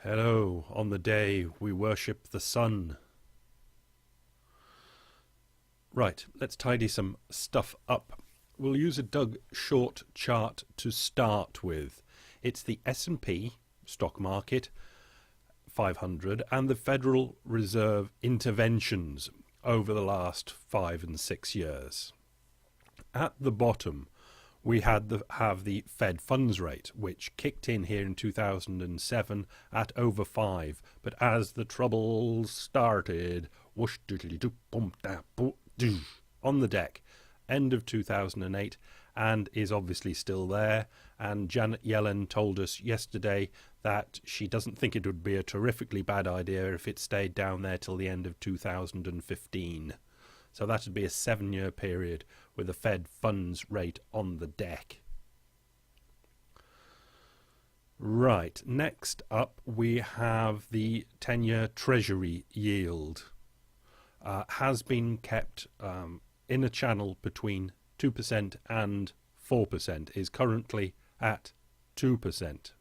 Hello, on the day we worship the sun. Right, let's tidy some stuff up. We'll use a Doug Short chart to start with. It's the S&P stock market 500 and the Federal Reserve interventions over the last 5 and 6 years. At the bottom, we have the Fed funds rate, which kicked in here in 2007 at over 5. But as the troubles started, whoosh, on the deck, end of 2008, and is obviously still there. And Janet Yellen told us yesterday that she doesn't think it would be a terrifically bad idea if it stayed down there till the end of 2015. So that would be a 7-year period with the Fed funds rate on the deck. Right, next up we have the 10-year Treasury yield. Has been kept in a channel between 2% and 4%, is currently at 2%.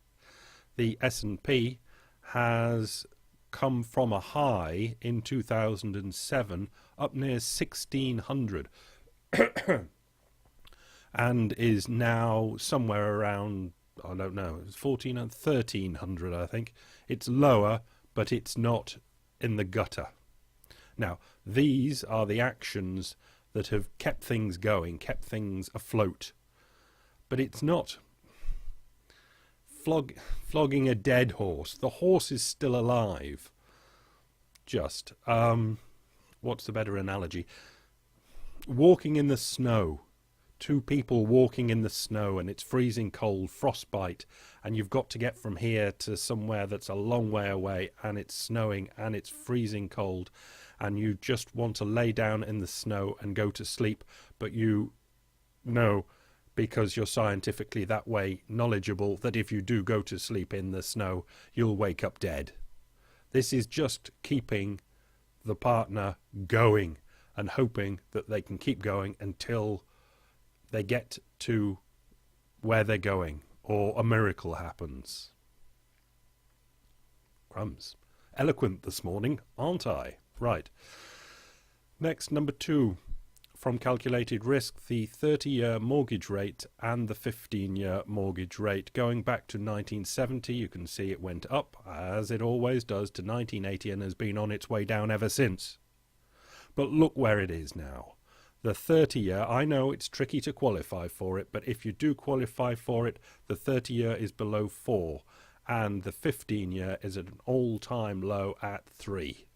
The S&P has come from a high in 2007 up near 1600 and is now somewhere around, I don't know, 14 and 1300, I think. It's lower, but it's not in the gutter. Now, these are the actions that have kept things going, kept things afloat. But it's not flogging a dead horse. The horse is still alive. Just, what's the better analogy? Walking in the snow. Two people walking in the snow and it's freezing cold, frostbite, and you've got to get from here to somewhere that's a long way away and it's snowing and it's freezing cold and you just want to lay down in the snow and go to sleep, but you know, because you're scientifically that way knowledgeable, that if you do go to sleep in the snow, you'll wake up dead. This is just keeping the partner going and hoping that they can keep going until they get to where they're going or a miracle happens. Crumbs. Eloquent this morning, aren't I? Right. Next, number 2. From calculated risk, the 30-year mortgage rate and the 15-year mortgage rate. Going back to 1970, you can see it went up, as it always does, to 1980 and has been on its way down ever since. But look where it is now. The 30-year, I know it's tricky to qualify for it, but if you do qualify for it, the 30-year is below 4, and the 15-year is at an all-time low at 3.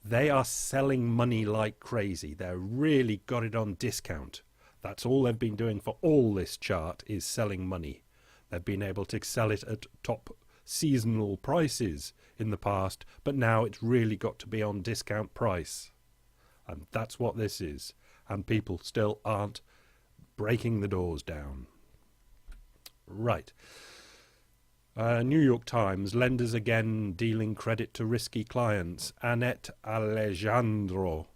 They are selling money like crazy. They've really got it on discount. That's all they've been doing for all this chart, is selling money. They've been able to sell it at top seasonal prices in the past, but now it's really got to be on discount price. And that's what this is. And people still aren't breaking the doors down. Right. New York Times, lenders again dealing credit to risky clients. Annette Alejandro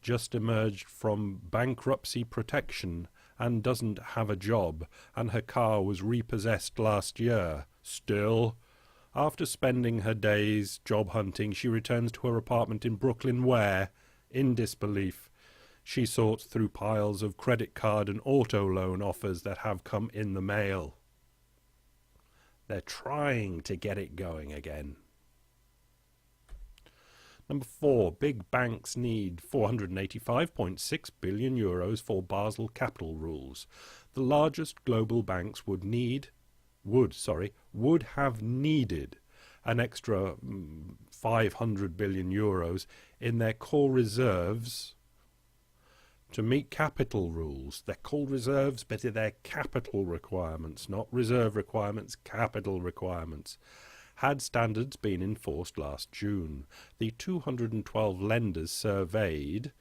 just emerged from bankruptcy protection and doesn't have a job, and her car was repossessed last year. Still, after spending her days job hunting, she returns to her apartment in Brooklyn where, in disbelief, she sorts through piles of credit card and auto loan offers that have come in the mail. They're trying to get it going again. Number 4, big banks need 485.6 billion euros for Basel capital rules. The largest global banks would have needed an extra 500 billion euros in their core reserves to meet capital rules. They're called reserves, but they're capital requirements, not reserve requirements, capital requirements. Had standards been enforced last June, the 212 lenders surveyed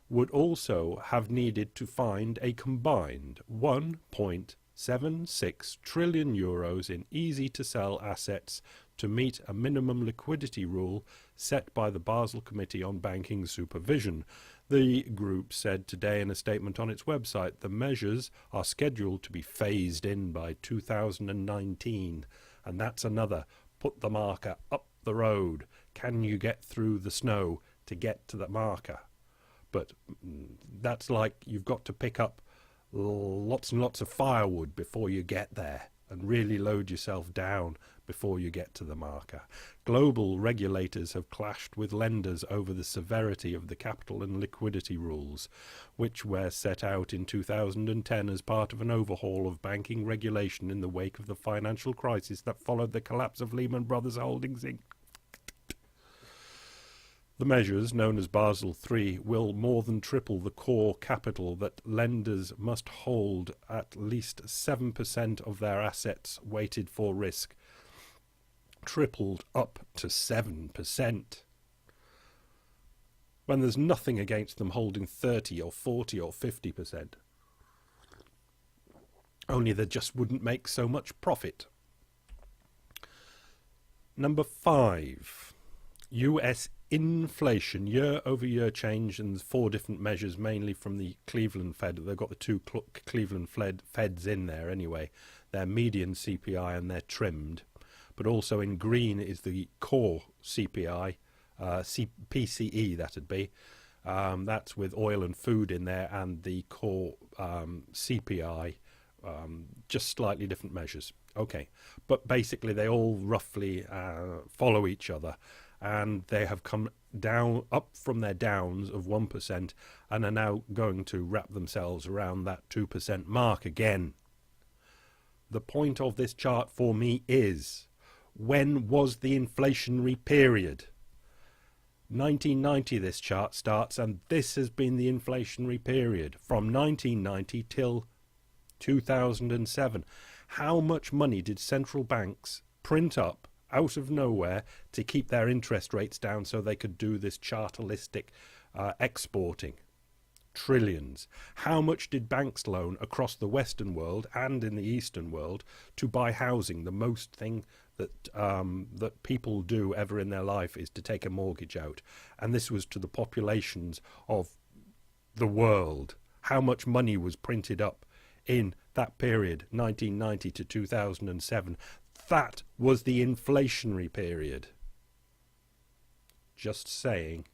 would also have needed to find a combined 1.76 trillion euros in easy-to-sell assets to meet a minimum liquidity rule set by the Basel Committee on Banking Supervision. The group said today in a statement on its website the measures are scheduled to be phased in by 2019, and that's another put the marker up the road. Can you get through the snow to get to the marker? But that's like you've got to pick up lots and lots of firewood before you get there, and really load yourself down before you get to the marker. Global regulators have clashed with lenders over the severity of the capital and liquidity rules, which were set out in 2010 as part of an overhaul of banking regulation in the wake of the financial crisis that followed the collapse of Lehman Brothers Holdings Inc. The measures, known as Basel III, will more than triple the core capital that lenders must hold, at least 7% of their assets weighted for risk, tripled up to 7%. When there's nothing against them holding 30 or 40 or 50%. Only they just wouldn't make so much profit. Number 5. US inflation, year-over-year change, and 4 different measures, mainly from the Cleveland Fed. They've got the 2 Cleveland Feds in there anyway. They're median CPI and they're trimmed. But also in green is the core CPI, PCE that'd be. That's with oil and food in there, and the core CPI, just slightly different measures. Okay, but basically they all roughly follow each other. And they have come up from their downs of 1% and are now going to wrap themselves around that 2% mark again. The point of this chart for me is, when was the inflationary period? 1990 this chart starts, and this has been the inflationary period from 1990 till 2007. How much money did central banks print up out of nowhere to keep their interest rates down so they could do this chartalistic exporting? Trillions. How much did banks loan across the Western world and in the Eastern world to buy housing? The most thing that that people do ever in their life is to take a mortgage out, and this was to the populations of the world. How much money was printed up in that period, 1990 to 2007? That was the inflationary period. Just saying.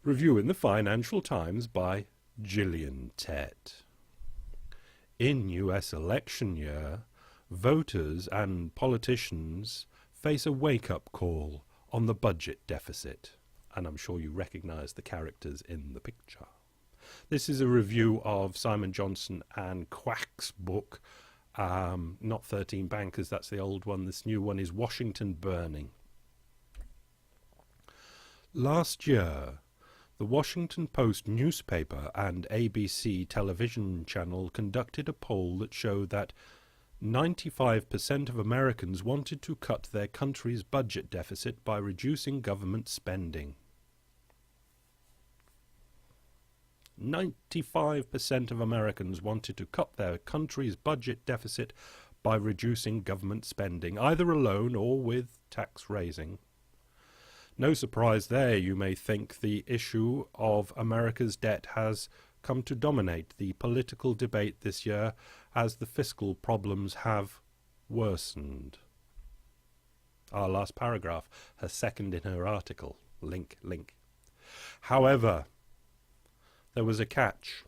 Review in the Financial Times by Gillian Tett. In US election year, voters and politicians face a wake-up call on the budget deficit. And I'm sure you recognise the characters in the picture. This is a review of Simon Johnson and Quack's book, not 13 Bankers, that's the old one. This new one is Washington Burning. Last year, the Washington Post newspaper and ABC television channel conducted a poll that showed that 95% of Americans wanted to cut their country's budget deficit by reducing government spending. 95% of Americans wanted to cut their country's budget deficit by reducing government spending, either alone or with tax raising. No surprise there, you may think. The issue of America's debt has come to dominate the political debate this year as the fiscal problems have worsened. Our last paragraph, her second in her article. Link. However, there was a catch.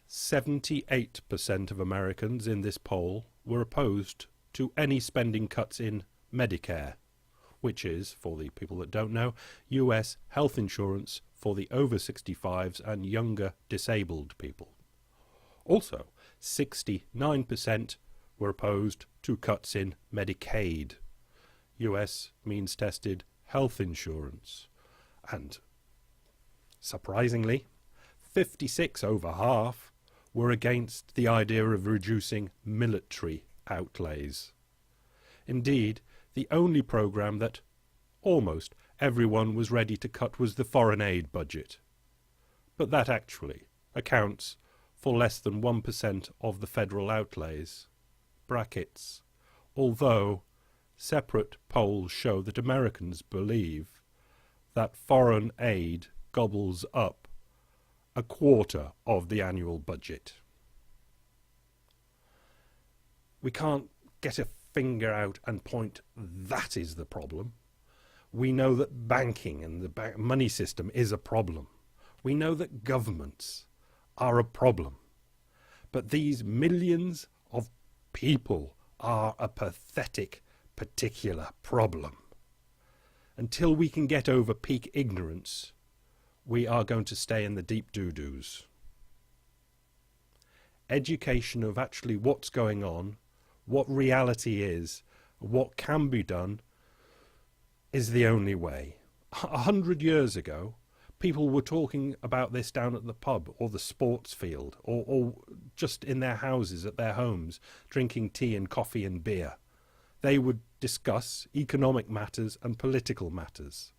78% of Americans in this poll were opposed to any spending cuts in Medicare, which is, for the people that don't know, US health insurance for the over 65s and younger disabled people. Also, 69% were opposed to cuts in Medicaid, US means-tested health insurance, and, surprisingly, 56, over half, were against the idea of reducing military outlays. Indeed, the only program that almost everyone was ready to cut was the foreign aid budget. But that actually accounts for less than 1% of the federal outlays. Brackets. Although separate polls show that Americans believe that foreign aid gobbles up a quarter of the annual budget. We can't get a finger out and point, that is the problem. We know that banking and the money system is a problem. We know that governments are a problem. But these millions of people are a pathetic, particular problem. Until we can get over peak ignorance, we are going to stay in the deep doo-doos. Education of actually what's going on, what reality is, what can be done, is the only way. 100 years ago, people were talking about this down at the pub or the sports field or just in their houses at their homes, drinking tea and coffee and beer. They would discuss economic matters and political matters,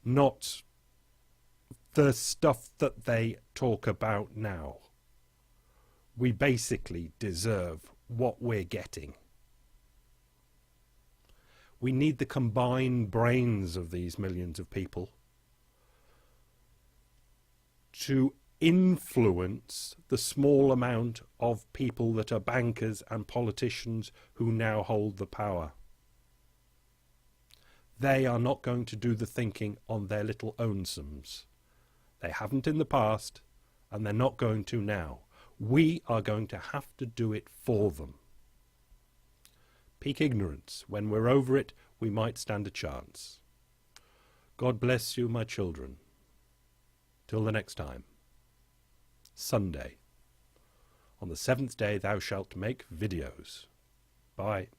not the stuff that they talk about now. We basically deserve what we're getting. We need the combined brains of these millions of people to influence the small amount of people that are bankers and politicians who now hold the power. They are not going to do the thinking on their little ownsomes. They haven't in the past, and they're not going to now. We are going to have to do it for them. Peak ignorance. When we're over it, we might stand a chance. God bless you, my children. Till the next time. Sunday. On the 7th day thou shalt make videos. Bye.